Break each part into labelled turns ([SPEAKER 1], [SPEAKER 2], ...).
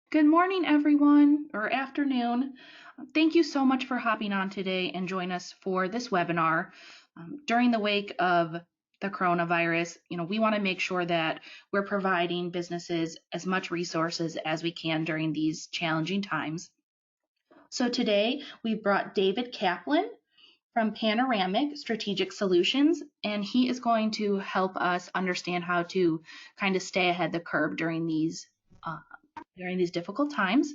[SPEAKER 1] Good morning, everyone, or afternoon. Thank you so much for hopping on today and join us for this webinar. During the wake of the coronavirus, we want to make sure that we're providing businesses as much resources as we can during these challenging times. So today we brought David Kaplan from Panoramic Strategic Solutions, and he is going to help us understand how to kind of stay ahead the curve uh, during these difficult times.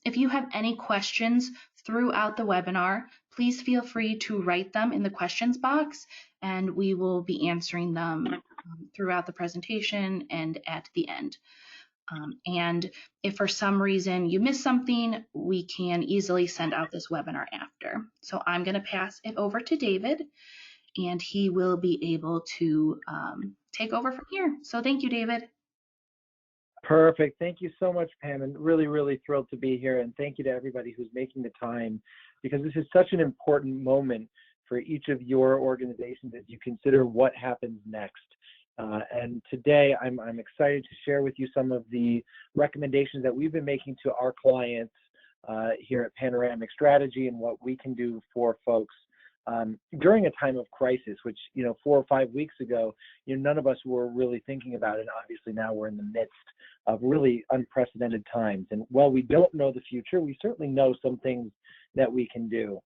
[SPEAKER 1] If you have any questions throughout the webinar, please feel free to write them in the questions box, and we will be answering them throughout the presentation and at the end. And if for some reason you miss something, we can easily send out this webinar after. So I'm going to pass it over to David, and he will be able to take over from here. So thank you, David.
[SPEAKER 2] Perfect. Thank you so much, Pam, and really thrilled to be here. And thank you to everybody who's making the time, because this is such an important moment for each of your organizations as you consider what happens next. And today I'm excited to share with you some of the recommendations that we've been making to our clients here at Panoramic Strategy and what we can do for folks during a time of crisis, which 4 or 5 weeks ago, none of us were really thinking about, and obviously now we're in the midst of really unprecedented times. And while we don't know the future, we certainly know some things that we can do.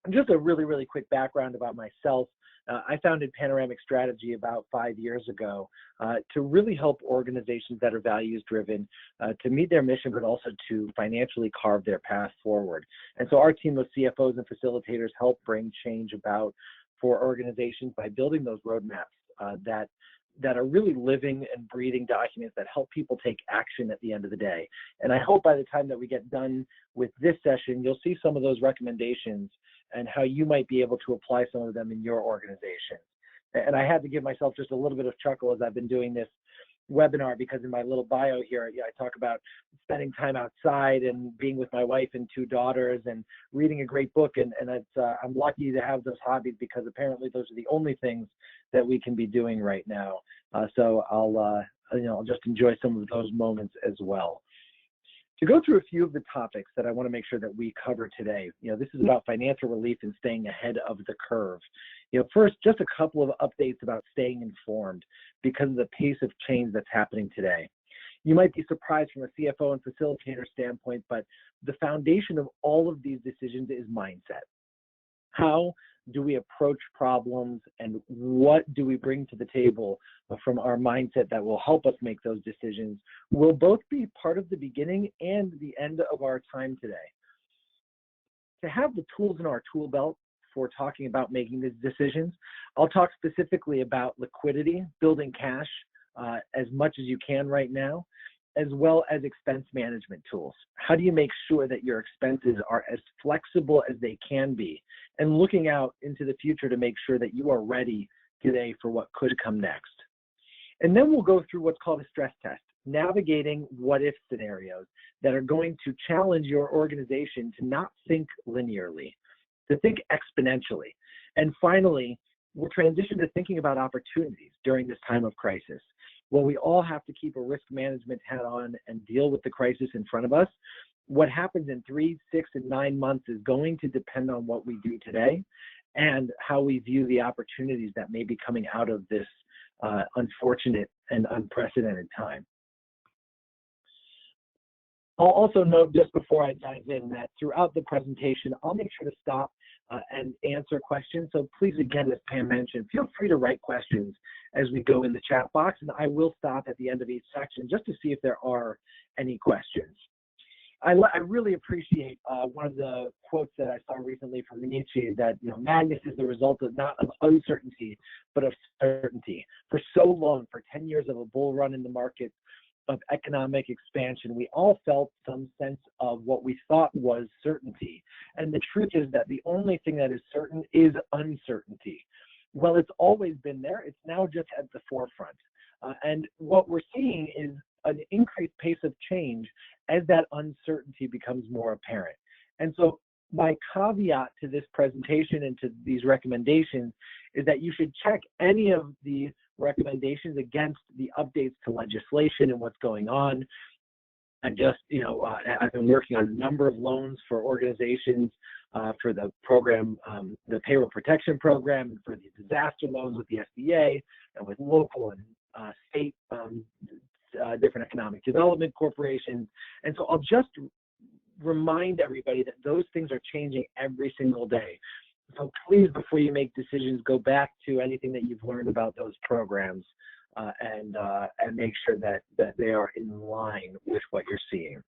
[SPEAKER 2] And just a really quick background about myself. I founded Panoramic Strategy about 5 years ago to really help organizations that are values driven to meet their mission, but also to financially carve their path forward. And so our team of CFOs and facilitators help bring change about for organizations by building those roadmaps that are really living and breathing documents that help people take action at the end of the day. And I hope by the time that we get done with this session, you'll see some of those recommendations and how you might be able to apply some of them in your organization. And I had to give myself just a little bit of chuckle as I've been doing this webinar, because in my little bio here, I talk about spending time outside and being with my wife and 2 daughters and reading a great book. And I'm lucky to have those hobbies, because apparently those are the only things that we can be doing right now. So I'll just enjoy some of those moments as well. To go through a few of the topics that I want to make sure that we cover today, this is about financial relief and staying ahead of the curve. First, just a couple of updates about staying informed because of the pace of change that's happening today. You might be surprised from a CFO and facilitator standpoint, but the foundation of all of these decisions is mindset. How do we approach problems, and what do we bring to the table from our mindset that will help us make those decisions will both be part of the beginning and the end of our time today. To have the tools in our tool belt for talking about making these decisions, I'll talk specifically about liquidity, building cash as much as you can right now, as well as expense management tools. How do you make sure that your expenses are as flexible as they can be, and looking out into the future to make sure that you are ready today for what could come next? And then we'll go through what's called a stress test, navigating what-if scenarios that are going to challenge your organization to not think linearly, to think exponentially. And finally, we'll transition to thinking about opportunities during this time of crisis. Well, we all have to keep a risk management hat on and deal with the crisis in front of us. What happens in 3, 6, and 9 months is going to depend on what we do today and how we view the opportunities that may be coming out of this unfortunate and unprecedented time. I'll also note just before I dive in that throughout the presentation, I'll make sure to stop and answer questions. So please, again, as Pam mentioned, feel free to write questions as we go in the chat box, and I will stop at the end of each section just to see if there are any questions. I really appreciate one of the quotes that I saw recently from Nietzsche, that madness is the result of not of uncertainty, but of certainty. For so long, for 10 years of a bull run in the market, of economic expansion, we all felt some sense of what we thought was certainty. And the truth is that the only thing that is certain is uncertainty. Well, it's always been there. It's now just at the forefront. And what we're seeing is an increased pace of change as that uncertainty becomes more apparent. And so my caveat to this presentation and to these recommendations is that you should check any of the recommendations against the updates to legislation and what's going on. I've been working on a number of loans for organizations for the program, the payroll protection program, and for the disaster loans with the SBA and with local and state different economic development corporations. And so I'll just remind everybody that those things are changing every single day. So please, before you make decisions, go back to anything that you've learned about those programs and make sure that they are in line with what you're seeing.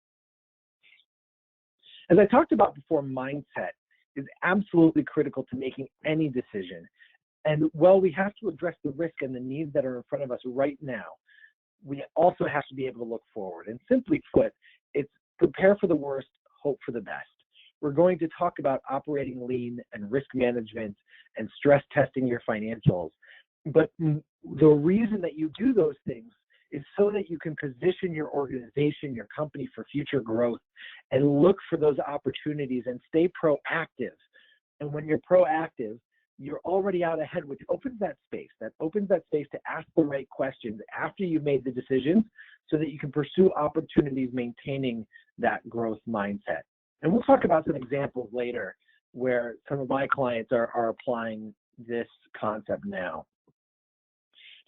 [SPEAKER 2] As I talked about before, mindset is absolutely critical to making any decision. And while we have to address the risk and the needs that are in front of us right now, we also have to be able to look forward. And simply put, it's prepare for the worst, hope for the best. We're going to talk about operating lean and risk management and stress testing your financials. But the reason that you do those things is so that you can position your organization, your company for future growth and look for those opportunities and stay proactive. And when you're proactive, you're already out ahead, which opens that space. That opens that space to ask the right questions after you've made the decisions so that you can pursue opportunities maintaining that growth mindset. And we'll talk about some examples later where some of my clients are applying this concept now.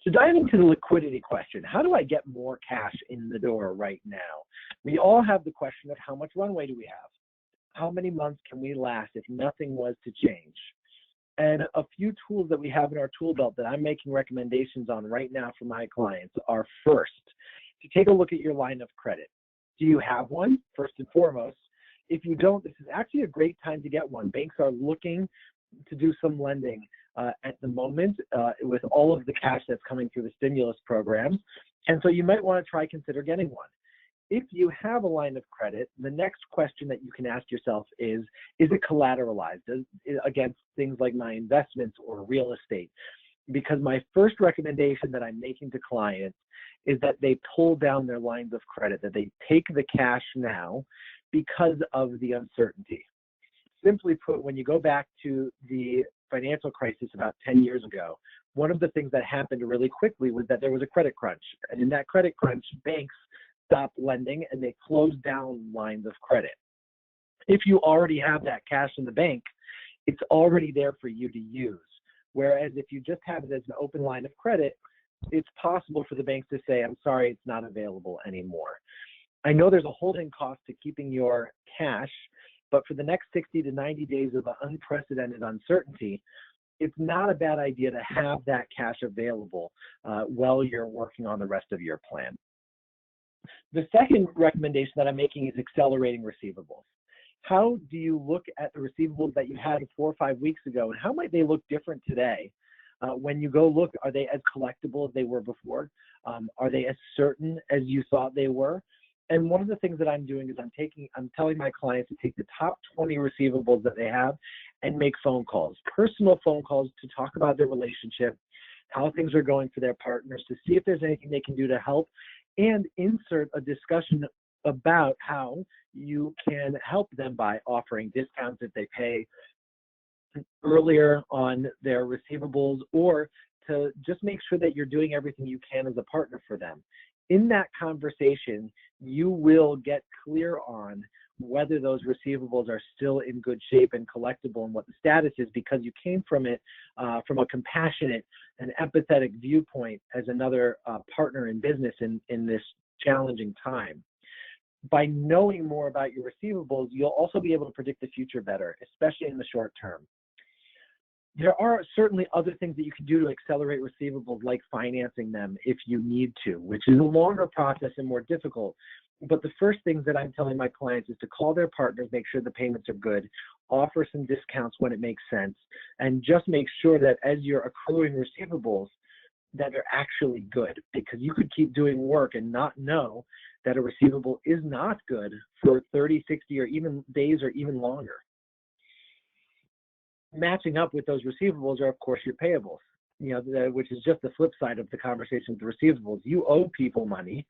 [SPEAKER 2] So diving into the liquidity question, how do I get more cash in the door right now? We all have the question of how much runway do we have? How many months can we last if nothing was to change? And a few tools that we have in our tool belt that I'm making recommendations on right now for my clients are, first, to take a look at your line of credit. Do you have one, first and foremost? If you don't, this is actually a great time to get one. Banks are looking to do some lending at the moment with all of the cash that's coming through the stimulus programs. And so you might want to consider getting one. If you have a line of credit, the next question that you can ask yourself is it collateralized against things like my investments or real estate? Because my first recommendation that I'm making to clients is that they pull down their lines of credit, that they take the cash now because of the uncertainty. Simply put, when you go back to the financial crisis about 10 years ago, one of the things that happened really quickly was that there was a credit crunch. And in that credit crunch, banks stopped lending and they closed down lines of credit. If you already have that cash in the bank, it's already there for you to use. Whereas if you just have it as an open line of credit, it's possible for the banks to say, I'm sorry, it's not available anymore. I know there's a holding cost to keeping your cash, but for the next 60 to 90 days of unprecedented uncertainty, it's not a bad idea to have that cash available while you're working on the rest of your plan. The second recommendation that I'm making is accelerating receivables. How do you look at the receivables that you had 4 or 5 weeks ago, and how might they look different today? When you go look, are they as collectible as they were before? Are they as certain as you thought they were? And one of the things that I'm doing is I'm telling my clients to take the top 20 receivables that they have and make phone calls, personal phone calls to talk about their relationship, how things are going for their partners, to see if there's anything they can do to help, and insert a discussion about how you can help them by offering discounts if they pay earlier on their receivables, or to just make sure that you're doing everything you can as a partner for them. In that conversation, you will get clear on whether those receivables are still in good shape and collectible and what the status is, because you came from it from a compassionate and empathetic viewpoint as another partner in business in this challenging time. By knowing more about your receivables, you'll also be able to predict the future better, especially in the short term. There are certainly other things that you can do to accelerate receivables, like financing them if you need to, which is a longer process and more difficult. But the first things that I'm telling my clients is to call their partners, make sure the payments are good, offer some discounts when it makes sense, and just make sure that as you're accruing receivables, that they're actually good, because you could keep doing work and not know that a receivable is not good for 30, 60, or even days or even longer. Matching up with those receivables are, of course, your payables, which is just the flip side of the conversation with the receivables. You owe people money,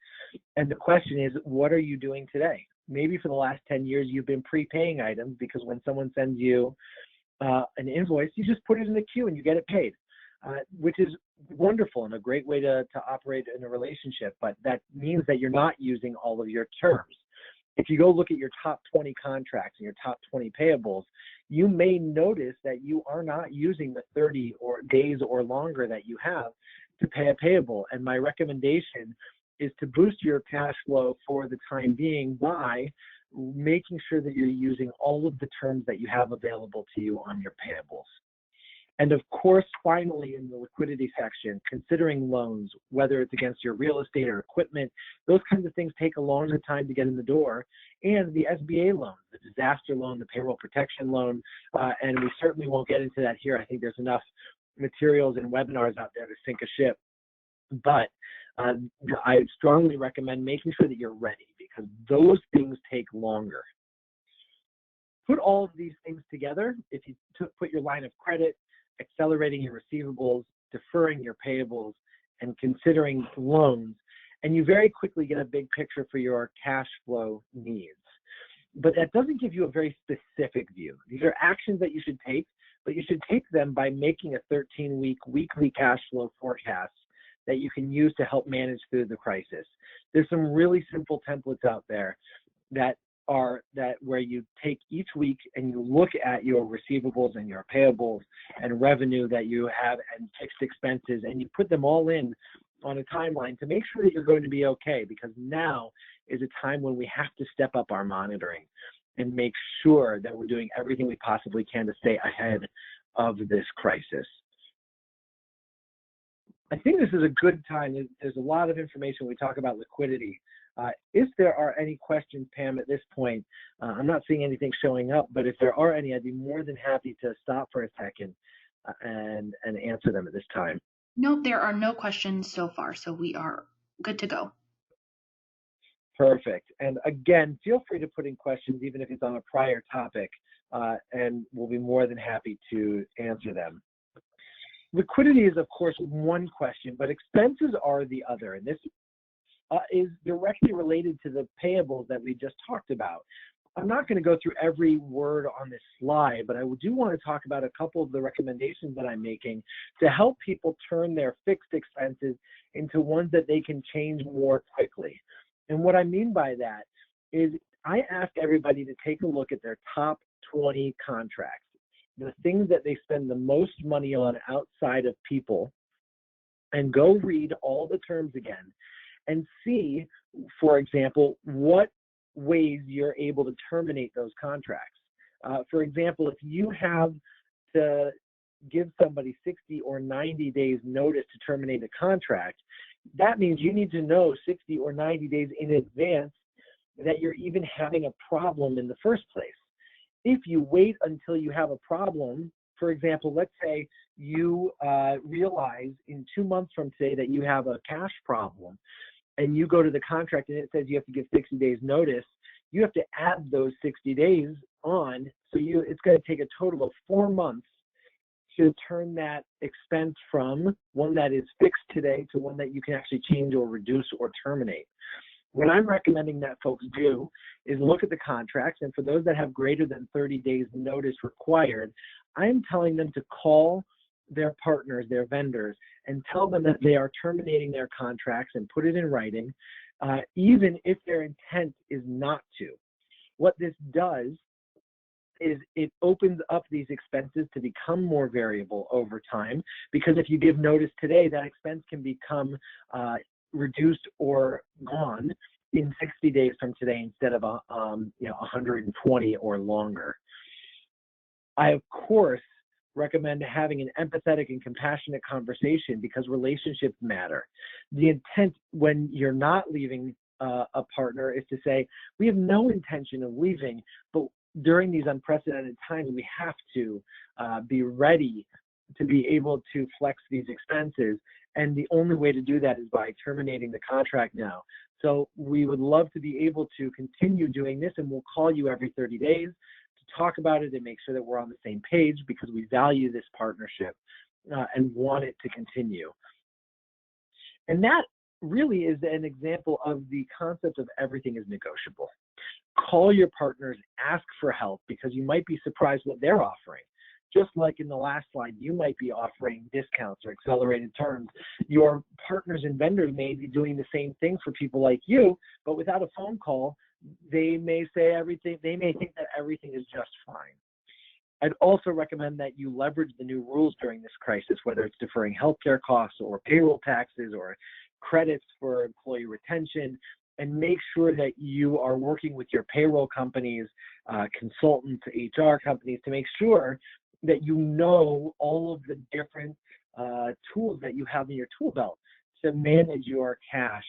[SPEAKER 2] and the question is, what are you doing today? Maybe for the last 10 years, you've been prepaying items because when someone sends you an invoice, you just put it in the queue and you get it paid, which is wonderful and a great way to operate in a relationship, but that means that you're not using all of your terms. If you go look at your top 20 contracts and your top 20 payables, you may notice that you are not using the 30 or days or longer that you have to pay a payable. And my recommendation is to boost your cash flow for the time being by making sure that you're using all of the terms that you have available to you on your payables. And of course, finally, in the liquidity section, considering loans, whether it's against your real estate or equipment, those kinds of things take a longer time to get in the door. And the SBA loan, the disaster loan, the payroll protection loan, and we certainly won't get into that here. I think there's enough materials and webinars out there to sink a ship. But I strongly recommend making sure that you're ready, because those things take longer. Put all of these things together. If you put your line of credit, accelerating your receivables, deferring your payables, and considering loans, and you very quickly get a big picture for your cash flow needs. But that doesn't give you a very specific view. These are actions that you should take, but you should take them by making a 13-week weekly cash flow forecast that you can use to help manage through the crisis. There's some really simple templates out there that where you take each week and you look at your receivables and your payables and revenue that you have and fixed expenses, and you put them all in on a timeline to make sure that you're going to be okay, because now is a time when we have to step up our monitoring and make sure that we're doing everything we possibly can to stay ahead of this crisis. I think this is a good time. There's a lot of information. We talk about liquidity. If there are any questions, Pam, at this point, I'm not seeing anything showing up, but if there are any, I'd be more than happy to stop for a second and answer them at this time.
[SPEAKER 1] Nope, there are no questions so far, so we are good to go.
[SPEAKER 2] Perfect. And again, feel free to put in questions, even if it's on a prior topic, and we'll be more than happy to answer them. Liquidity is, of course, one question, but expenses are the other. And this is directly related to the payables that we just talked about. I'm not going to go through every word on this slide, but I do want to talk about a couple of the recommendations that I'm making to help people turn their fixed expenses into ones that they can change more quickly. And what I mean by that is I ask everybody to take a look at their top 20 contracts, the things that they spend the most money on outside of people, and go read all the terms again and see, for example, what ways you're able to terminate those contracts. For example, if you have to give somebody 60 or 90 days notice to terminate a contract, that means you need to know 60 or 90 days in advance that you're even having a problem in the first place. If you wait until you have a problem, for example, let's say you realize in 2 months from today that you have a cash problem, and you go to the contract and it says you have to give 60 days notice, you have to add those 60 days on. So it's going to take a total of 4 months to turn that expense from one that is fixed today to one that you can actually change or reduce or terminate. What I'm recommending that folks do is look at the contracts, and for those that have greater than 30 days notice required, I'm telling them to call their partners, their vendors, and tell them that they are terminating their contracts and put it in writing, even if their intent is not to. What this does is it opens up these expenses to become more variable over time, because if you give notice today, that expense can become reduced or gone in 60 days from today instead of 120 or longer. I, of course, recommend having an empathetic and compassionate conversation, because relationships matter. The intent when you're not leaving a partner is to say, we have no intention of leaving, but during these unprecedented times, we have to be ready to be able to flex these expenses. And the only way to do that is by terminating the contract now. So we would love to be able to continue doing this, and we'll call you every 30 days to talk about it and make sure that we're on the same page, because we value this partnership and want it to continue. And that really is an example of the concept of everything is negotiable. Call your partners, ask for help, because you might be surprised what they're offering. Just like in the last slide, you might be offering discounts or accelerated terms. Your partners and vendors may be doing the same thing for people like you, but without a phone call, they may say everything, they may think that everything is just fine. I'd also recommend that you leverage the new rules during this crisis, whether it's deferring healthcare costs or payroll taxes or credits for employee retention, and make sure that you are working with your payroll companies, consultants, HR companies to make sure that you know all of the different tools that you have in your tool belt to manage your cash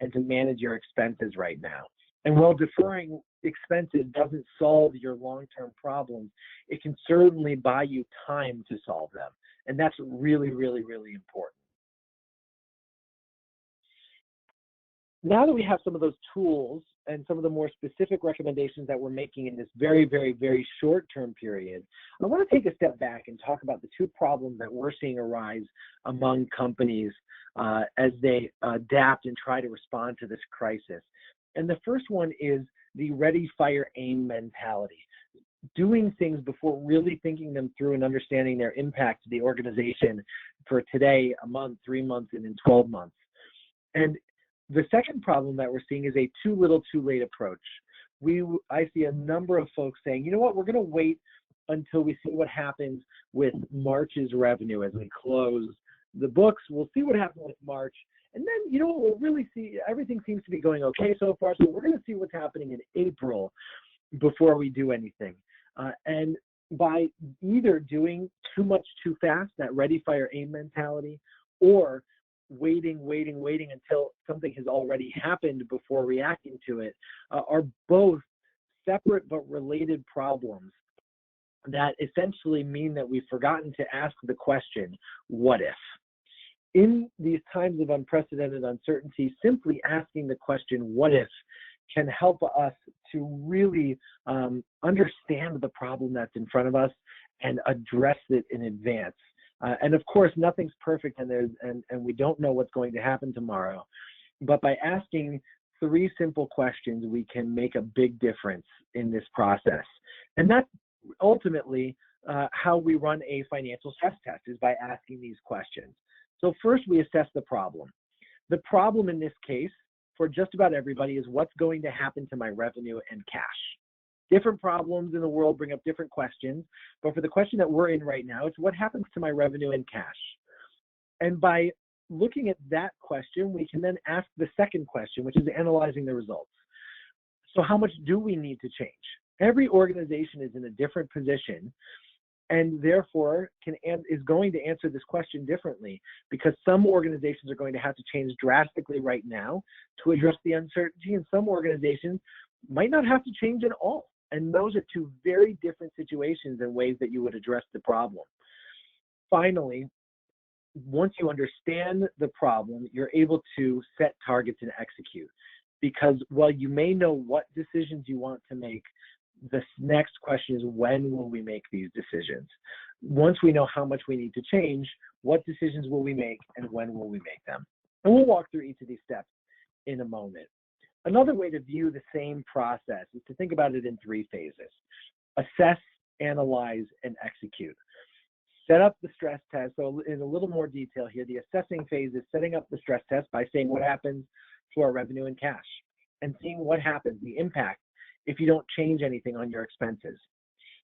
[SPEAKER 2] and to manage your expenses right now. And while deferring expenses doesn't solve your long-term problems, it can certainly buy you time to solve them. And that's really, really, really important. Now that we have some of those tools and some of the more specific recommendations that we're making in this very, very, very short-term period, I want to take a step back and talk about the two problems that we're seeing arise among companies as they adapt and try to respond to this crisis. And the first one is the ready, fire, aim mentality. Doing things before really thinking them through and understanding their impact to the organization for today, a month, 3 months, and in 12 months. And the second problem that we're seeing is a too little, too late approach. I see a number of folks saying, you know what, we're going to wait until we see what happens with March's revenue as we close the books. We'll see what happens with March. And then, you know, we'll really see, everything seems to be going okay so far. So we're going to see what's happening in April before we do anything. And by either doing too much too fast, that ready, fire, aim mentality, or waiting until something has already happened before reacting to it, are both separate but related problems that essentially mean that we've forgotten to ask the question, what if? In these times of unprecedented uncertainty, simply asking the question, what if, can help us to really understand the problem that's in front of us and address it in advance. And of course, nothing's perfect, and we don't know what's going to happen tomorrow. But by asking 3 simple questions, we can make a big difference in this process. And that's ultimately how we run a financial stress test, is by asking these questions. So first, we assess the problem. The problem in this case, for just about everybody, is what's going to happen to my revenue and cash. Different problems in the world bring up different questions, but for the question that we're in right now, it's what happens to my revenue and cash. And by looking at that question, we can then ask the second question, which is analyzing the results. So how much do we need to change? Every organization is in a different position, and therefore is going to answer this question differently, because some organizations are going to have to change drastically right now to address the uncertainty, and some organizations might not have to change at all. And those are 2 very different situations and ways that you would address the problem. Finally, once you understand the problem, you're able to set targets and execute. Because while you may know what decisions you want to make, the next question is, when will we make these decisions? Once we know how much we need to change, what decisions will we make and when will we make them? And we'll walk through each of these steps in a moment. Another way to view the same process is to think about it in 3 phases: assess, analyze, and execute. Set up the stress test. So in a little more detail here, the assessing phase is setting up the stress test by saying what happens to our revenue and cash, and seeing what happens, the impact, if you don't change anything on your expenses.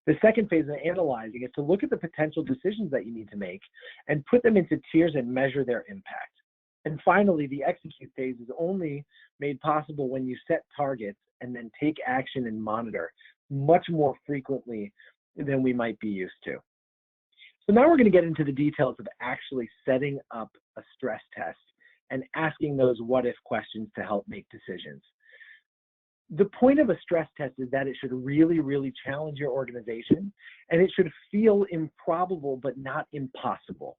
[SPEAKER 2] The second phase of analyzing is to look at the potential decisions that you need to make and put them into tiers and measure their impact. And finally, the execute phase is only made possible when you set targets and then take action and monitor much more frequently than we might be used to. So now we're going to get into the details of actually setting up a stress test and asking those what if questions to help make decisions. The point of a stress test is that it should really, really challenge your organization, and it should feel improbable but not impossible.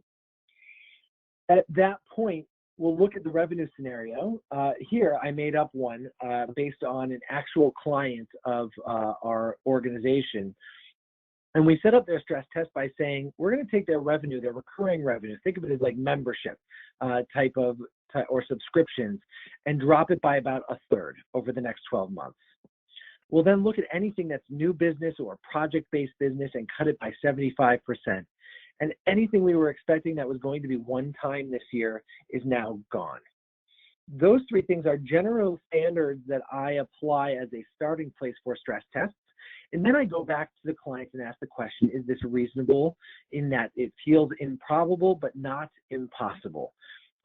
[SPEAKER 2] At that point, we'll look at the revenue scenario. Here, I made up one based on an actual client of our organization. And we set up their stress test by saying, we're going to take their revenue, their recurring revenue, think of it as like membership or subscriptions, and drop it by about 1/3 over the next 12 months. We'll then look at anything that's new business or project-based business and cut it by 75%. And anything we were expecting that was going to be one time this year is now gone. Those three things are general standards that I apply as a starting place for stress tests. And then I go back to the client and ask the question, is this reasonable, in that it feels improbable but not impossible?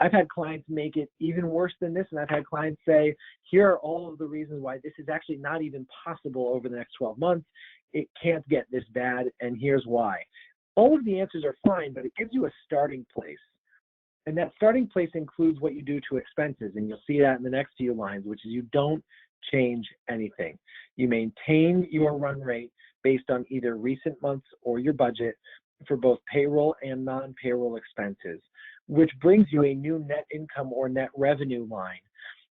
[SPEAKER 2] I've had clients make it even worse than this, and I've had clients say, here are all of the reasons why this is actually not even possible over the next 12 months. It can't get this bad, and here's why. All of the answers are fine, but it gives you a starting place. And that starting place includes what you do to expenses, and you'll see that in the next few lines, which is you don't change anything. You maintain your run rate based on either recent months or your budget for both payroll and non-payroll expenses, which brings you a new net income or net revenue line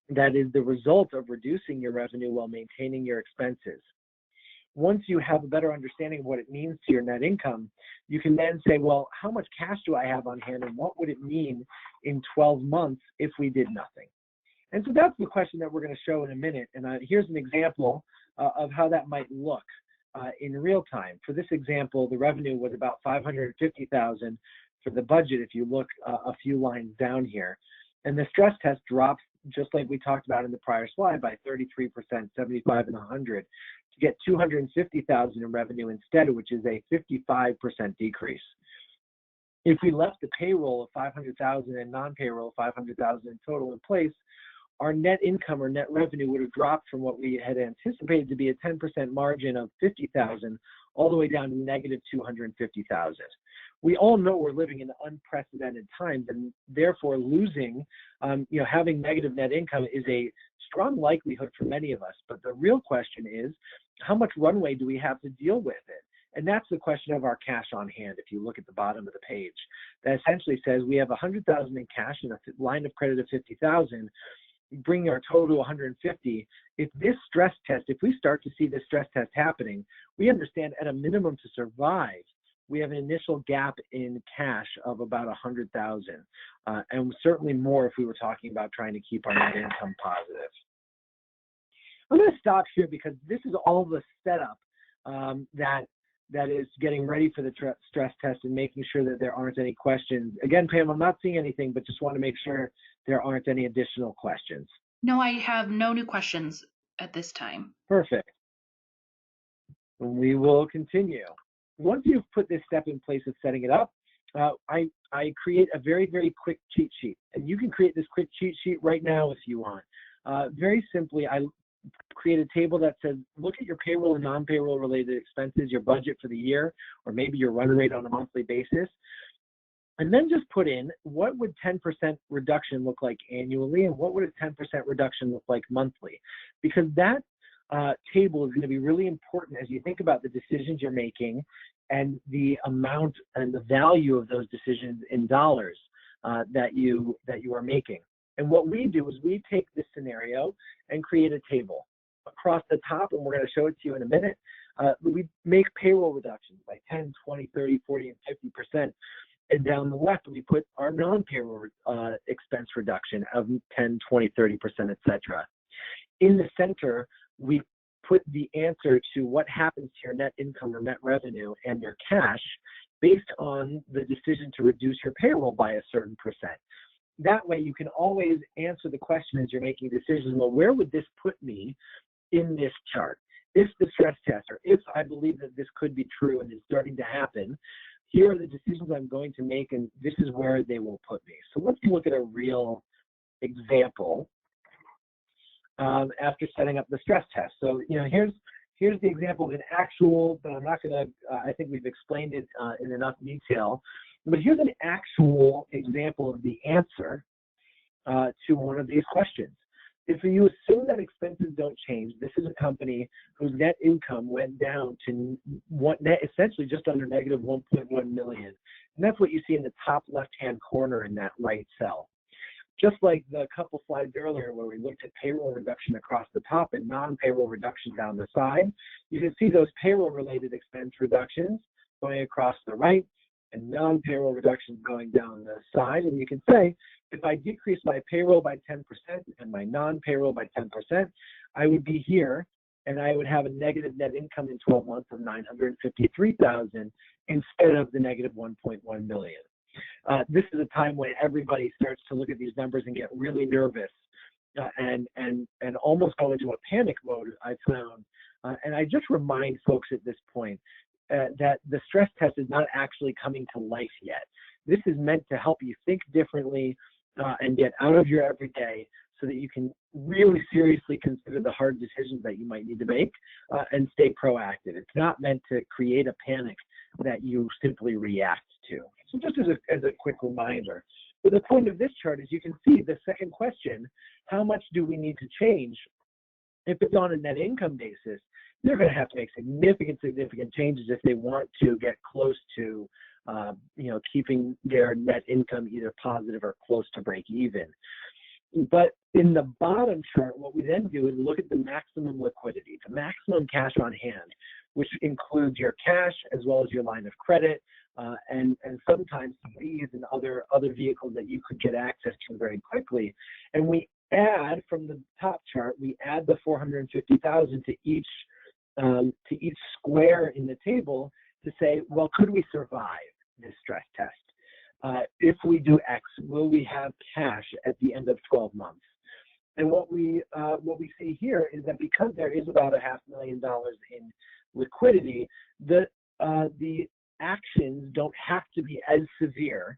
[SPEAKER 2] that is the result of reducing your revenue while maintaining your expenses. Once you have a better understanding of what it means to your net income, you can then say, well, how much cash do I have on hand, and what would it mean in 12 months if we did nothing? And so that's the question that we're going to show in a minute. And here's an example of how that might look in real time. For this example, the revenue was about $550,000 for the budget if you look a few lines down here. And the stress test drops, just like we talked about in the prior slide, by 33%, 75 and 100, to get $250,000 in revenue instead, which is a 55% decrease. If we left the payroll of $500,000 and non-payroll $500,000 in total in place, our net income or net revenue would have dropped from what we had anticipated to be a 10% margin of $50,000 all the way down to negative $250,000. We all know we're living in unprecedented times, and therefore losing, having negative net income is a strong likelihood for many of us. But the real question is, how much runway do we have to deal with it? And that's the question of our cash on hand. If you look at the bottom of the page, that essentially says we have $100,000 in cash and a line of credit of $50,000, bringing our total to 150. If this stress test, if we start to see this stress test happening, we understand at a minimum to survive, we have an initial gap in cash of about 100,000, and certainly more if we were talking about trying to keep our net income positive. I'm going to stop here because this is all the setup that is getting ready for the stress test and making sure that there aren't any questions. Again, Pam, I'm not seeing anything, but just want to make sure there aren't any additional questions.
[SPEAKER 1] No, I have no new questions at this time.
[SPEAKER 2] Perfect. We will continue. Once you've put this step in place of setting it up, I create a very, very quick cheat sheet. And you can create this quick cheat sheet right now if you want. Very simply, I create a table that says, look at your payroll and non-payroll related expenses, your budget for the year, or maybe your run rate on a monthly basis. And then just put in, what would 10% reduction look like annually, and what would a 10% reduction look like monthly? Because that table is going to be really important as you think about the decisions you're making and the amount and the value of those decisions in dollars that you are making. And what we do is we take this scenario and create a table. Across the top, and we're going to show it to you in a minute, we make payroll reductions by 10, 20, 30, 40, and 50%. And down the left, we put our non-payroll expense reduction of 10, 20, 30%, et cetera. In the center, we put the answer to what happens to your net income or net revenue and your cash based on the decision to reduce your payroll by a certain percent. That way, you can always answer the question as you're making decisions, well, where would this put me in this chart? If the stress test, or if I believe that this could be true and is starting to happen, here are the decisions I'm going to make, and this is where they will put me. So let's look at a real example after setting up the stress test. So, here's the example of an actual, but I'm not going to, I think we've explained it in enough detail, but here's an actual example of the answer to one of these questions. If you assume that expenses don't change, this is a company whose net income went down to essentially just under negative 1.1 million. And that's what you see in the top left-hand corner in that right cell. Just like the couple slides earlier where we looked at payroll reduction across the top and non-payroll reduction down the side, you can see those payroll-related expense reductions going across the right and non-payroll reductions going down the side. And you can say, if I decrease my payroll by 10% and my non-payroll by 10%, I would be here and I would have a negative net income in 12 months of $953,000 instead of the negative 1.1 million. This is a time when everybody starts to look at these numbers and get really nervous and almost go into a panic mode, I found. And I just remind folks at this point that the stress test is not actually coming to life yet. This is meant to help you think differently and get out of your everyday so that you can really seriously consider the hard decisions that you might need to make and stay proactive. It's not meant to create a panic that you simply react to. So just as a quick reminder, but the point of this chart is you can see the second question, how much do we need to change? If it's on a net income basis, they're going to have to make significant changes if they want to get close to, keeping their net income either positive or close to break even. But in the bottom chart, what we then do is look at the maximum liquidity, the maximum cash on hand, which includes your cash as well as your line of credit, and sometimes CDs and other vehicles that you could get access to very quickly. And we add from the top chart, we add the 450,000 to each square in the table to say, well, could we survive this stress test? If we do X, will we have cash at the end of 12 months? And what we see here is that because there is about $500,000 in liquidity, the actions don't have to be as severe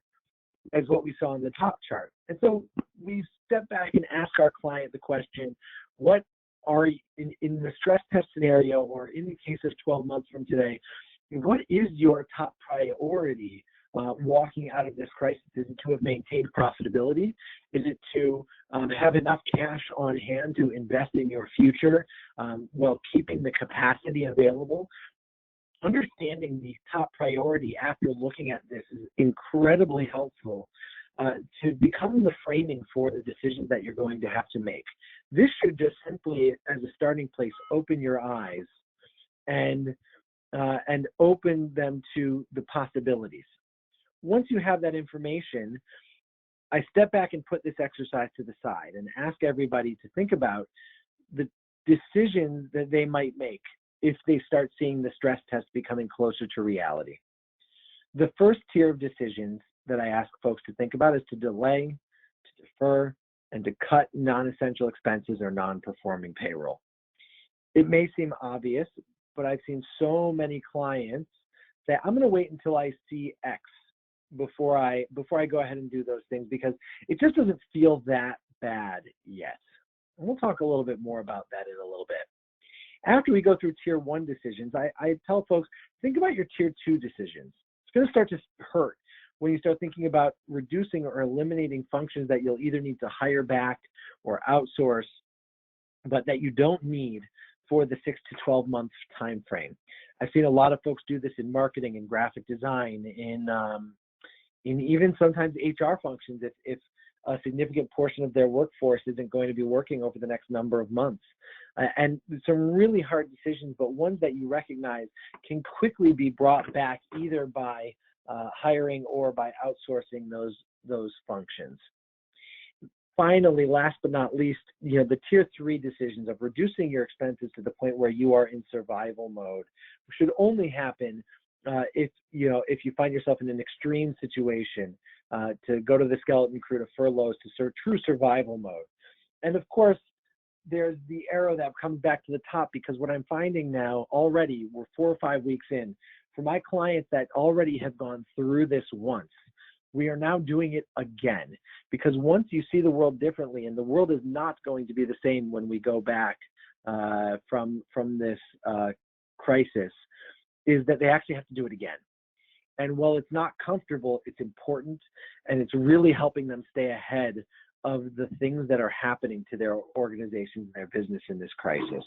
[SPEAKER 2] as what we saw in the top chart. And so we step back and ask our client the question, what are, in the stress test scenario, or in the case of 12 months from today, what is your top priority walking out of this crisis? Is it to have maintained profitability? Is it to have enough cash on hand to invest in your future while keeping the capacity available? Understanding the top priority after looking at this is incredibly helpful to become the framing for the decisions that you're going to have to make. This should just simply, as a starting place, open your eyes and open them to the possibilities. Once you have that information, I step back and put this exercise to the side and ask everybody to think about the decisions that they might make if they start seeing the stress test becoming closer to reality. The first tier of decisions that I ask folks to think about is to delay, to defer, and to cut non-essential expenses or non-performing payroll. It may seem obvious, but I've seen so many clients say, I'm going to wait until I see X before I go ahead and do those things because it just doesn't feel that bad yet. And we'll talk a little bit more about that in a little bit. After we go through tier 1 decisions, I tell folks, think about your tier 2 decisions. It's going to start to hurt when you start thinking about reducing or eliminating functions that you'll either need to hire back or outsource, but that you don't need for the 6 to 12 month time frame. I've seen a lot of folks do this in marketing and graphic design, in even sometimes HR functions if a significant portion of their workforce isn't going to be working over the next number of months. And some really hard decisions, but ones that you recognize can quickly be brought back either by hiring or by outsourcing those functions. Finally, last but not least, the tier 3 decisions of reducing your expenses to the point where you are in survival mode should only happen if you find yourself in an extreme situation, to go to the skeleton crew, to furloughs, to true survival mode. And of course, there's the arrow that comes back to the top, because what I'm finding now already, we're 4 or 5 weeks in, for my clients that already have gone through this once, we are now doing it again. Because once you see the world differently, and the world is not going to be the same when we go back from this crisis, is that they actually have to do it again. And while it's not comfortable, it's important, and it's really helping them stay ahead of the things that are happening to their organizations and their business in this crisis.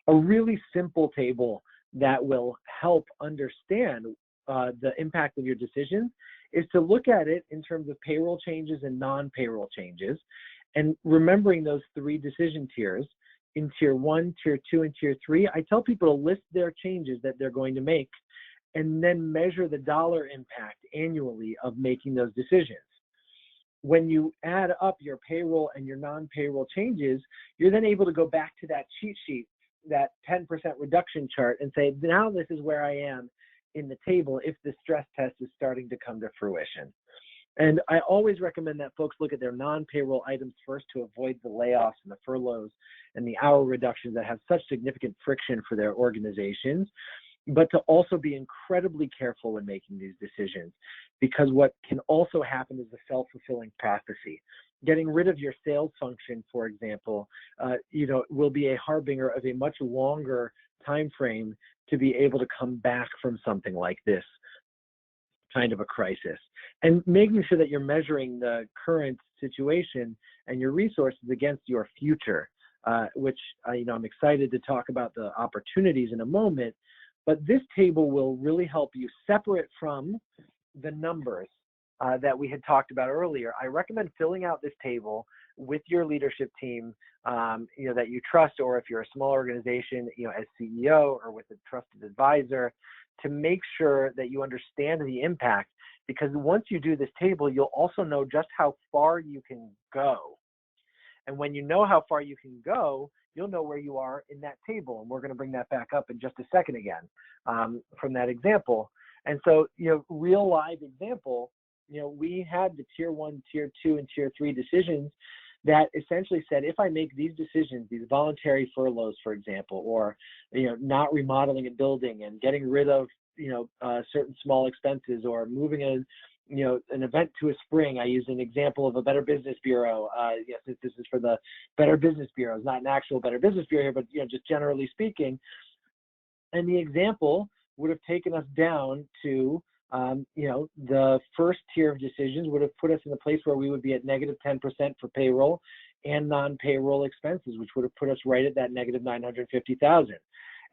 [SPEAKER 2] A really simple table that will help understand the impact of your decisions is to look at it in terms of payroll changes and non-payroll changes, and remembering those 3 decision tiers. In tier 1, tier 2, and tier 3, I tell people to list their changes that they're going to make and then measure the dollar impact annually of making those decisions. When you add up your payroll and your non-payroll changes, you're then able to go back to that cheat sheet, that 10% reduction chart, and say, now this is where I am in the table if the stress test is starting to come to fruition. And I always recommend that folks look at their non-payroll items first to avoid the layoffs and the furloughs and the hour reductions that have such significant friction for their organizations, but to also be incredibly careful when making these decisions, because what can also happen is a self-fulfilling prophecy. Getting rid of your sales function, for example, will be a harbinger of a much longer time frame to be able to come back from something like this kind of a crisis. And making sure that you're measuring the current situation and your resources against your future, which I'm excited to talk about the opportunities in a moment. But this table will really help you separate from the numbers that we had talked about earlier. I recommend filling out this table with your leadership team, that you trust, or if you're a small organization, as CEO or with a trusted advisor, to make sure that you understand the impact. Because once you do this table, you'll also know just how far you can go. And when you know how far you can go, you'll know where you are in that table. And we're going to bring that back up in just a second again from that example. And so, real live example, we had the tier 1, tier 2, and tier 3 decisions that essentially said, if I make these decisions, these voluntary furloughs, for example, or, not remodeling a building and getting rid of, certain small expenses, or moving an event to a spring. I use an example of a Better Business Bureau. Yes, this is for the Better Business Bureaus, not an actual Better Business Bureau here, but just generally speaking. And the example would have taken us down to, the first tier of decisions would have put us in a place where we would be at negative 10% for payroll and non-payroll expenses, which would have put us right at that negative 950,000.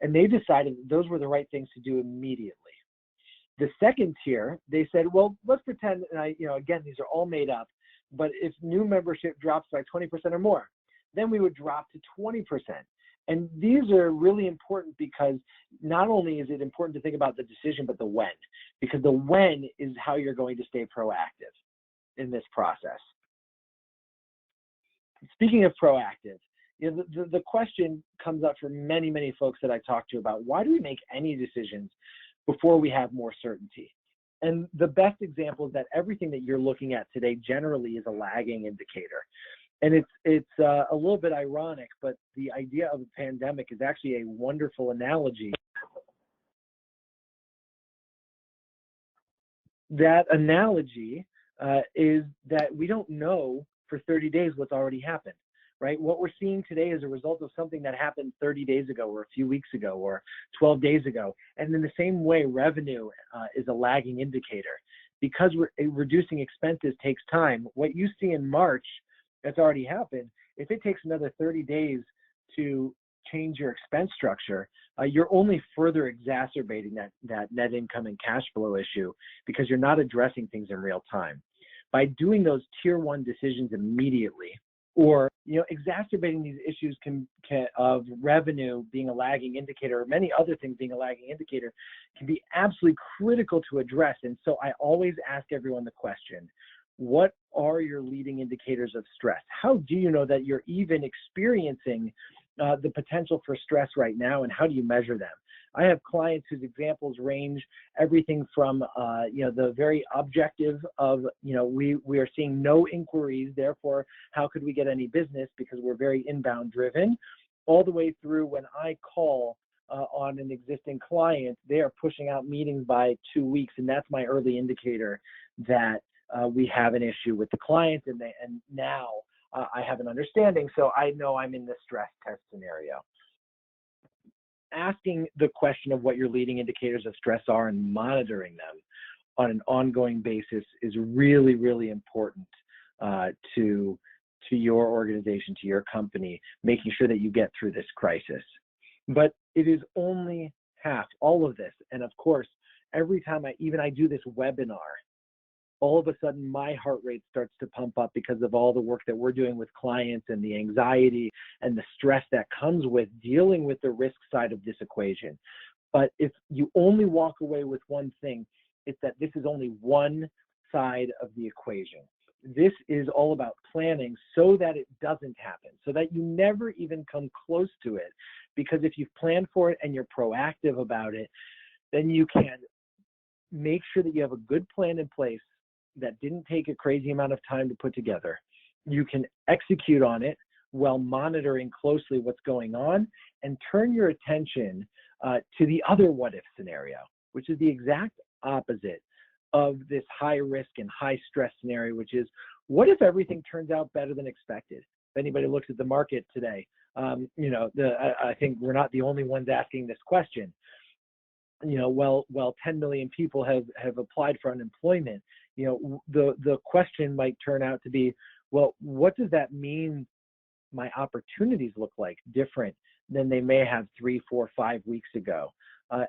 [SPEAKER 2] And they decided that those were the right things to do immediately. The second tier, they said, well, let's pretend, and again, these are all made up, but if new membership drops by 20% or more, then we would drop to 20%. And these are really important because not only is it important to think about the decision, but the when, because the when is how you're going to stay proactive in this process. Speaking of proactive, the question comes up for many, many folks that I talk to about, why do we make any decisions before we have more certainty? And the best example is that everything that you're looking at today generally is a lagging indicator. And it's a little bit ironic, but the idea of a pandemic is actually a wonderful analogy. That analogy is that we don't know for 30 days what's already happened, right? What we're seeing today is a result of something that happened 30 days ago, or a few weeks ago, or 12 days ago. And in the same way, revenue is a lagging indicator. Because reducing expenses takes time, what you see in March that's already happened, if it takes another 30 days to change your expense structure, you're only further exacerbating that net income and cash flow issue, because you're not addressing things in real time. By doing those tier 1 decisions immediately, or exacerbating these issues of revenue being a lagging indicator, or many other things being a lagging indicator, can be absolutely critical to address. And so I always ask everyone the question, what are your leading indicators of stress? How do you know that you're even experiencing the potential for stress right now, and how do you measure them? I have clients whose examples range everything from the very objective of we are seeing no inquiries, therefore how could we get any business because we're very inbound driven, all the way through when I call on an existing client, they are pushing out meetings by 2 weeks, and that's my early indicator that we have an issue with the client, and now I have an understanding, so I know I'm in the stress test scenario. Asking the question of what your leading indicators of stress are and monitoring them on an ongoing basis is really, really important to your organization, to your company, making sure that you get through this crisis. But it is only half all of this. And of course, every time I do this webinar, all of a sudden my heart rate starts to pump up because of all the work that we're doing with clients and the anxiety and the stress that comes with dealing with the risk side of this equation. But if you only walk away with one thing, it's that this is only one side of the equation. This is all about planning so that it doesn't happen, so that you never even come close to it. Because if you've planned for it and you're proactive about it, then you can make sure that you have a good plan in place that didn't take a crazy amount of time to put together. You can execute on it while monitoring closely what's going on, and turn your attention to the other what if scenario, which is the exact opposite of this high risk and high stress scenario, which is, what if everything turns out better than expected? If anybody looks at the market today, I think we're not the only ones asking this question. Well, 10 million people have applied for unemployment. The question might turn out to be, well, what does that mean my opportunities look like different than they may have 3, 4, 5 weeks ago?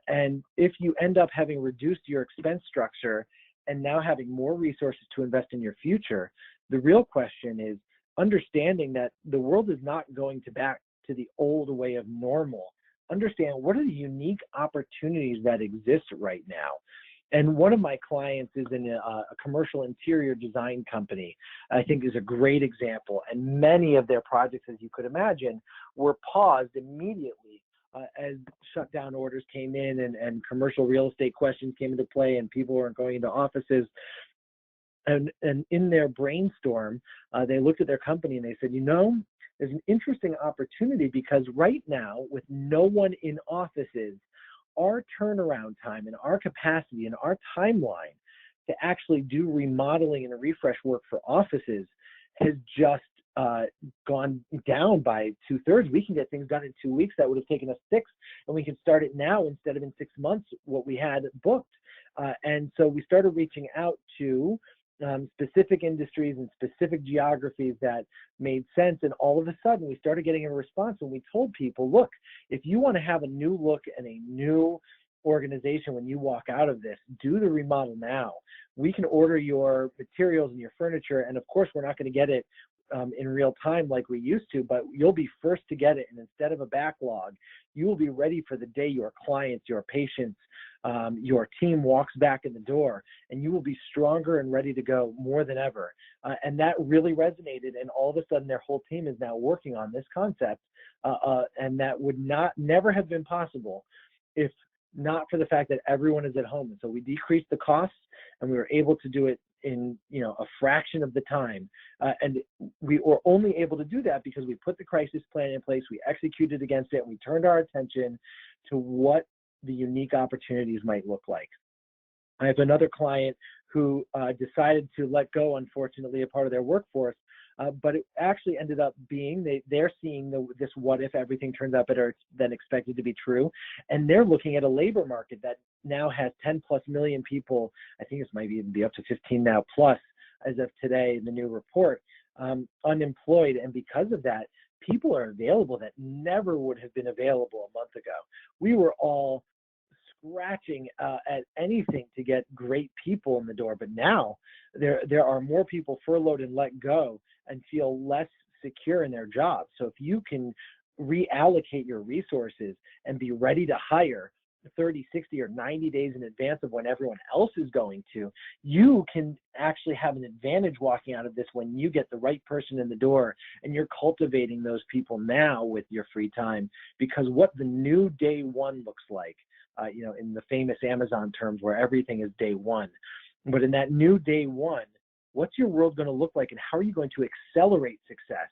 [SPEAKER 2] And if you end up having reduced your expense structure and now having more resources to invest in your future, the real question is understanding that the world is not going back to the old way of normal. Understand, what are the unique opportunities that exist right now? And one of my clients is in a commercial interior design company. I think is a great example. And many of their projects, as you could imagine, were paused immediately as shutdown orders came in and commercial real estate questions came into play and people weren't going into offices. And in their brainstorm, they looked at their company and they said, there's an interesting opportunity, because right now, with no one in offices, our turnaround time and our capacity and our timeline to actually do remodeling and refresh work for offices has just gone down by 2/3. We can get things done in 2 weeks that would have taken us 6, and we can start it now instead of in 6 months, what we had booked. And so we started reaching out to specific industries and specific geographies that made sense. And all of a sudden, we started getting a response when we told people, look, if you want to have a new look and a new organization when you walk out of this, do the remodel now. We can order your materials and your furniture. And of course, we're not going to get it in real time like we used to, but you'll be first to get it. And instead of a backlog, you will be ready for the day your clients, your patients, your team walks back in the door, and you will be stronger and ready to go more than ever. And that really resonated. And all of a sudden, their whole team is now working on this concept. And that would never have been possible if not for the fact that everyone is at home. And so we decreased the costs, and we were able to do it in a fraction of the time. And we were only able to do that because we put the crisis plan in place, we executed against it, and we turned our attention to what the unique opportunities might look like. I have another client who decided to let go, unfortunately, a part of their workforce, but it actually ended up being they're seeing this what if everything turns out better than expected to be true, and they're looking at a labor market that now has 10+ million people. I think this might even be up to 15 now plus as of today in the new report, unemployed. And because of that, people are available that never would have been available a month ago. We were all scratching at anything to get great people in the door, but now there are more people furloughed and let go and feel less secure in their jobs. So if you can reallocate your resources and be ready to hire 30, 60, or 90 days in advance of when everyone else is going to, you can actually have an advantage walking out of this when you get the right person in the door, and you're cultivating those people now with your free time. Because what the new day one looks like, in the famous Amazon terms where everything is day one, but in that new day one, what's your world going to look like, and how are you going to accelerate success?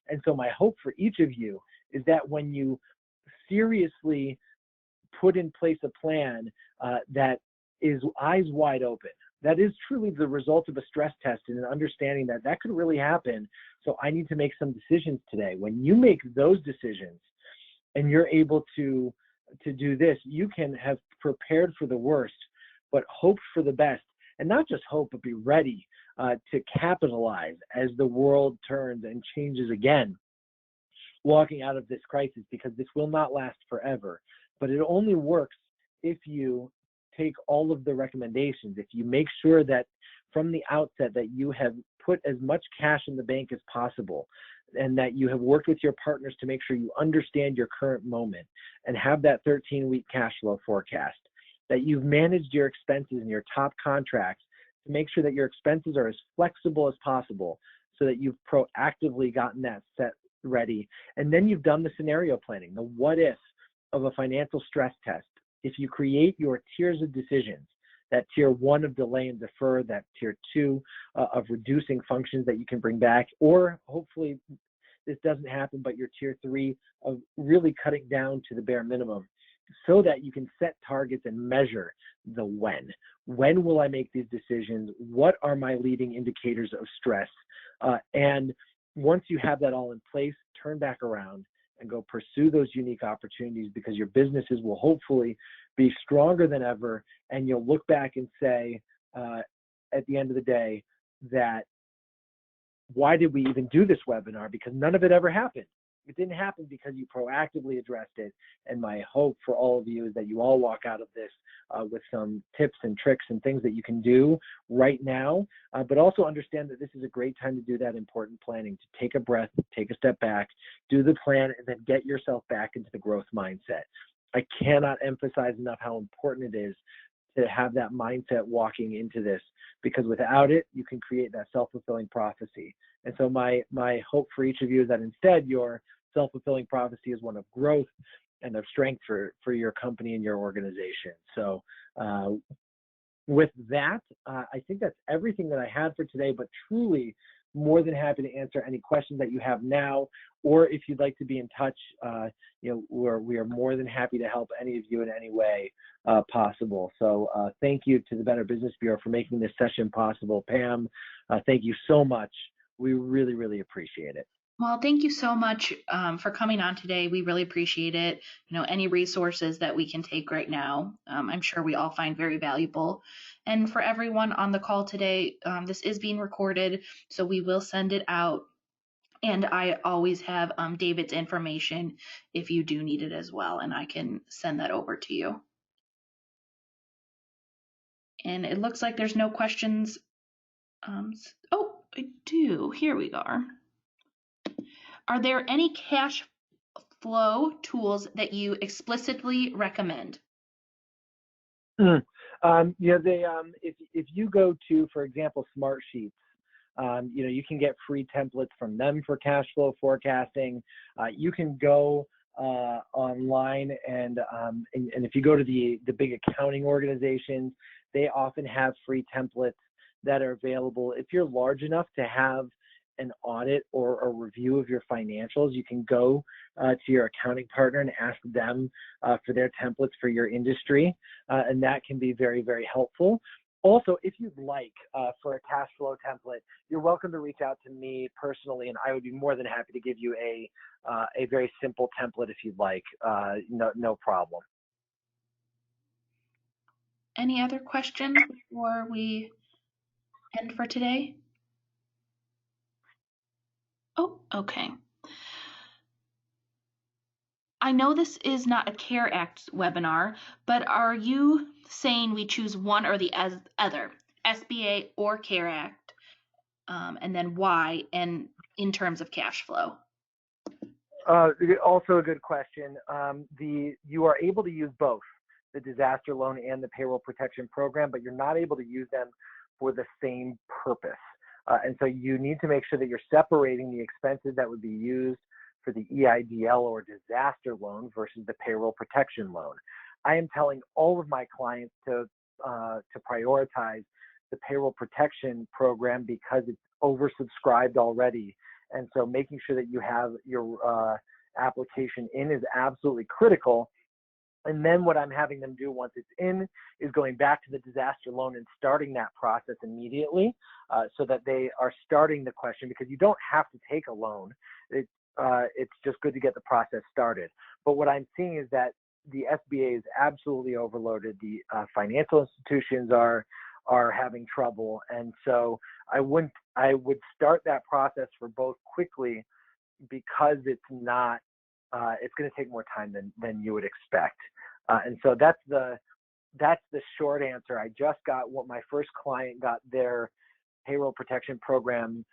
[SPEAKER 2] And so my hope for each of you is that when you seriously put in place a plan that is eyes wide open, that is truly the result of a stress test and an understanding that that could really happen. So I need to make some decisions today. When you make those decisions and you're able to do this, you can have prepared for the worst, but hoped for the best. And not just hope, but be ready to capitalize as the world turns and changes again, walking out of this crisis, because this will not last forever. But it only works if you take all of the recommendations, if you make sure that from the outset that you have put as much cash in the bank as possible, and that you have worked with your partners to make sure you understand your current moment and have that 13-week cash flow forecast, that you've managed your expenses and your top contracts to make sure that your expenses are as flexible as possible, so that you've proactively gotten that set ready. And then you've done the scenario planning, the what if of a financial stress test. If you create your tiers of decisions, that tier 1 of delay and defer, that tier 2 of reducing functions that you can bring back, or hopefully this doesn't happen, but your tier 3 of really cutting down to the bare minimum, so that you can set targets and measure the when. When will I make these decisions? What are my leading indicators of stress? And once you have that all in place, turn back around and go pursue those unique opportunities, because your businesses will hopefully be stronger than ever. And you'll look back and say, at the end of the day, that why did we even do this webinar? Because none of it ever happened. It didn't happen because you proactively addressed it. And my hope for all of you is that you all walk out of this with some tips and tricks and things that you can do right now, but also understand that this is a great time to do that important planning, to take a breath, take a step back, do the plan, and then get yourself back into the growth mindset. I cannot emphasize enough how important it is to have that mindset walking into this, because without it, you can create that self-fulfilling prophecy. And so my hope for each of you is that instead your self-fulfilling prophecy is one of growth and of strength for your company and your organization. So with that, I think that's everything that I had for today, but truly more than happy to answer any questions that you have now, or if you'd like to be in touch, we are more than happy to help any of you in any way possible. So thank you to the Better Business Bureau for making this session possible. Pam, thank you so much. We really, really appreciate it.
[SPEAKER 1] Well, thank you so much for coming on today. We really appreciate it. Any resources that we can take right now, I'm sure we all find very valuable. And for everyone on the call today, this is being recorded, so we will send it out. And I always have David's information if you do need it as well, and I can send that over to you. And it looks like there's no questions. Oh, I do. Here we are. Are there any cash flow tools that you explicitly recommend?
[SPEAKER 2] If you go to, for example, Spreadsheet, you can get free templates from them for cash flow forecasting. You can go online and if you go to the big accounting organizations, they often have free templates that are available. If you're large enough to have an audit or a review of your financials, you can go to your accounting partner and ask them for their templates for your industry, and that can be very, very helpful. Also, if you'd like for a cash flow template, you're welcome to reach out to me personally, and I would be more than happy to give you a very simple template if you'd like. No problem.
[SPEAKER 1] Any other questions before we end for today? Oh, okay. I know this is not a CARE Act webinar, but are you saying we choose one or the other, SBA or CARE Act, and then why, and in terms of cash flow?
[SPEAKER 2] Also a good question. You are able to use both the disaster loan and the payroll protection program, but you're not able to use them for the same purpose. And so you need to make sure that you're separating the expenses that would be used for the EIDL or disaster loan versus the payroll protection loan. I am telling all of my clients to prioritize the payroll protection program because it's oversubscribed already. And so making sure that you have your application in is absolutely critical. And then what I'm having them do once it's in is going back to the disaster loan and starting that process immediately so that they are starting the question, because you don't have to take a loan. It's just good to get the process started. But what I'm seeing is that the SBA is absolutely overloaded. The financial institutions are having trouble. And so I would start that process for both quickly, because it's not, it's going to take more time than you would expect. And so that's the short answer. I just got my first client got their payroll protection program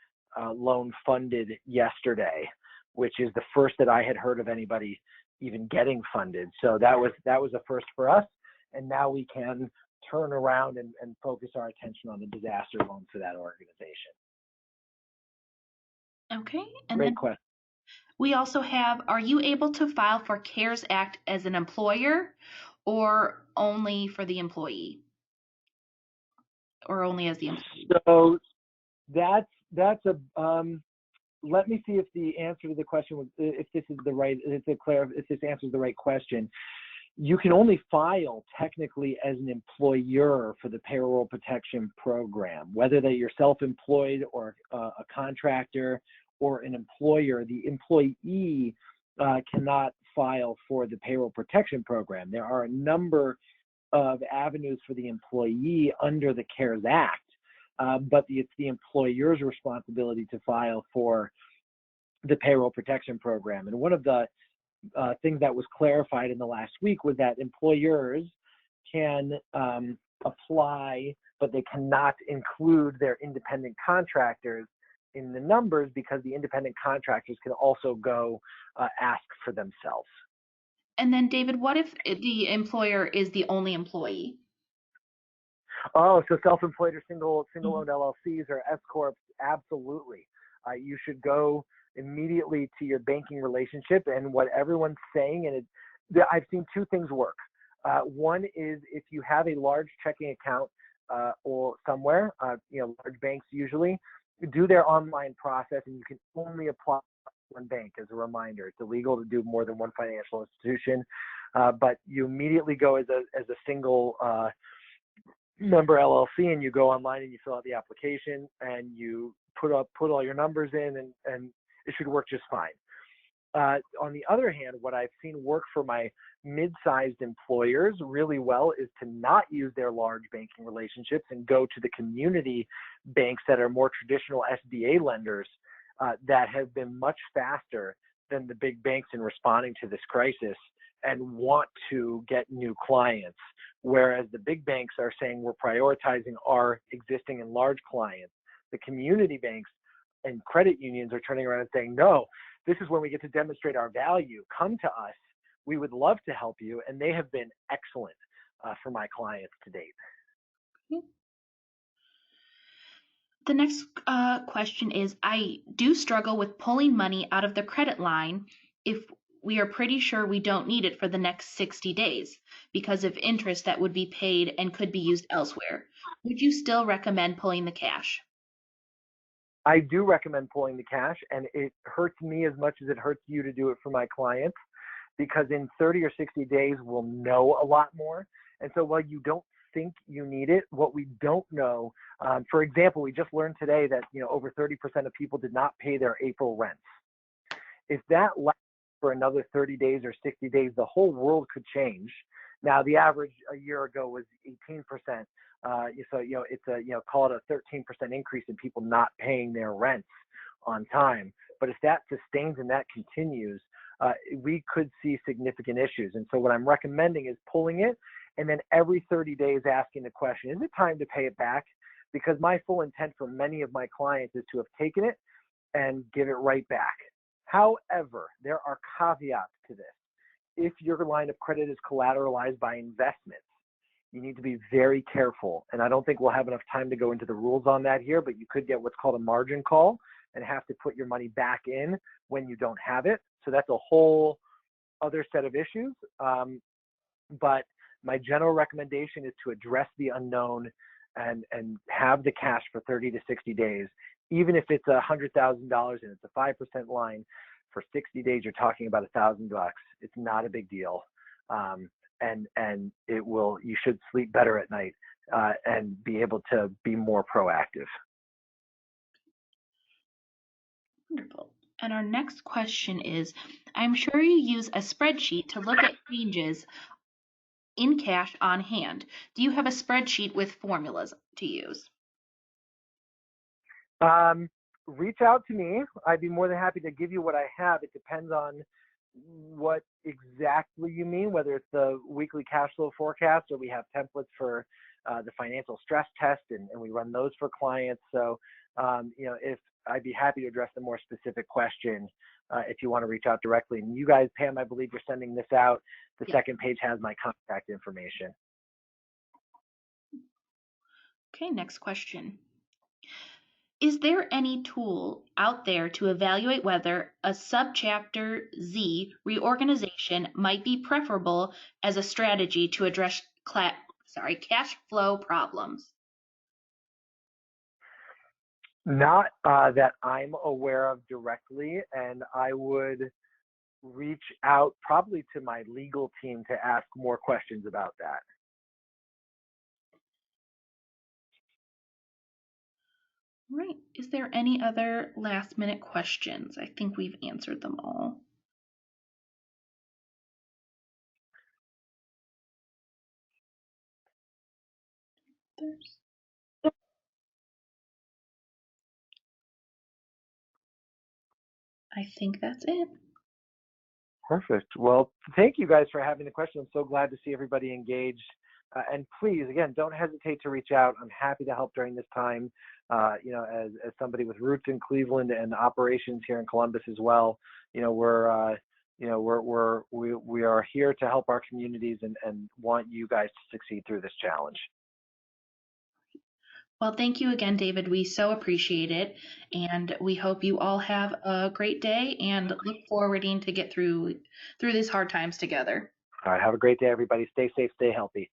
[SPEAKER 2] loan funded yesterday, which is the first that I had heard of anybody even getting funded. So that was a first for us. And now we can turn around and focus our attention on the disaster loan for that organization.
[SPEAKER 1] Okay. And
[SPEAKER 2] Great
[SPEAKER 1] then
[SPEAKER 2] question.
[SPEAKER 1] we also have, are you able to file for CARES Act as an employer or only for the employee? or only as the employee?
[SPEAKER 2] So that's a let me see if the answer to the question was, if this answers the right question. You can only file technically as an employer for the payroll protection program, whether that you're self-employed or a contractor or an employer. The employee cannot file for the payroll protection program. There are a number of avenues for the employee under the CARES Act, but it's the employer's responsibility to file for the payroll protection program. And one of the things that was clarified in the last week was that employers can apply, but they cannot include their independent contractors in the numbers, because the independent contractors can also go ask for themselves.
[SPEAKER 1] And then, David, what if the employer is the only employee?
[SPEAKER 2] Oh, so self-employed or single-owned LLCs or S corps, absolutely. You should go immediately to your banking relationship, and what everyone's saying, and I've seen two things work. One is if you have a large checking account or somewhere, large banks usually do their online process, and you can only apply one bank. As a reminder, it's illegal to do more than one financial institution, but you immediately go as a single member LLC, and you go online and you fill out the application and you put all your numbers in, and it should work just fine. On the other hand, what I've seen work for my mid-sized employers really well is to not use their large banking relationships and go to the community banks that are more traditional SBA lenders that have been much faster than the big banks in responding to this crisis and want to get new clients. Whereas the big banks are saying we're prioritizing our existing and large clients, the community banks and credit unions are turning around and saying, no, this is when we get to demonstrate our value. Come to us. We would love to help you. And they have been excellent for my clients to date.
[SPEAKER 1] The next question is, I do struggle with pulling money out of the credit line if we are pretty sure we don't need it for the next 60 days because of interest that would be paid and could be used elsewhere. Would you still recommend pulling the cash?
[SPEAKER 2] I do recommend pulling the cash, and it hurts me as much as it hurts you to do it for my clients, because in 30 or 60 days, we'll know a lot more. And so while you don't think you need it, what we don't know, for example, we just learned today that over 30% of people did not pay their April rents. If that lasts for another 30 days or 60 days, the whole world could change. Now, the average a year ago was 18%. So it's call it a 13% increase in people not paying their rents on time. But if that sustains and that continues, we could see significant issues. And so what I'm recommending is pulling it, and then every 30 days asking the question, is it time to pay it back? Because my full intent for many of my clients is to have taken it and give it right back. However, there are caveats to this. If your line of credit is collateralized by investments, you need to be very careful. And I don't think we'll have enough time to go into the rules on that here, but you could get what's called a margin call and have to put your money back in when you don't have it. So that's a whole other set of issues. But my general recommendation is to address the unknown and have the cash for 30 to 60 days. Even if it's $100,000 and it's a 5% line, for 60 days, you're talking about $1,000. It's not a big deal. And you should sleep better at night and be able to be more proactive.
[SPEAKER 1] Wonderful. And our next question is, I'm sure you use a spreadsheet to look at changes in cash on hand. Do you have a spreadsheet with formulas to use?
[SPEAKER 2] Reach out to me. I'd be more than happy to give you what I have. It depends on what exactly you mean, whether it's the weekly cash flow forecast or we have templates for the financial stress test, and we run those for clients. So, if I'd be happy to address the more specific question if you want to reach out directly. And you guys, Pam, I believe you're sending this out. The second page has my contact information.
[SPEAKER 1] Okay, next question. Is there any tool out there to evaluate whether a subchapter Z reorganization might be preferable as a strategy to address cash flow problems?
[SPEAKER 2] Not that I'm aware of directly, and I would reach out probably to my legal team to ask more questions about that.
[SPEAKER 1] All right. Is there any other last minute questions? I think we've answered them all. I think that's it.
[SPEAKER 2] Perfect. Well, thank you guys for having the question. I'm so glad to see everybody engaged. And please, again, don't hesitate to reach out. I'm happy to help during this time. As somebody with roots in Cleveland and operations here in Columbus as well, we are here to help our communities and want you guys to succeed through this challenge.
[SPEAKER 1] Well, thank you again, David. We so appreciate it. And we hope you all have a great day and look forwarding to get through these hard times together.
[SPEAKER 2] All right. Have a great day, everybody. Stay safe, stay healthy.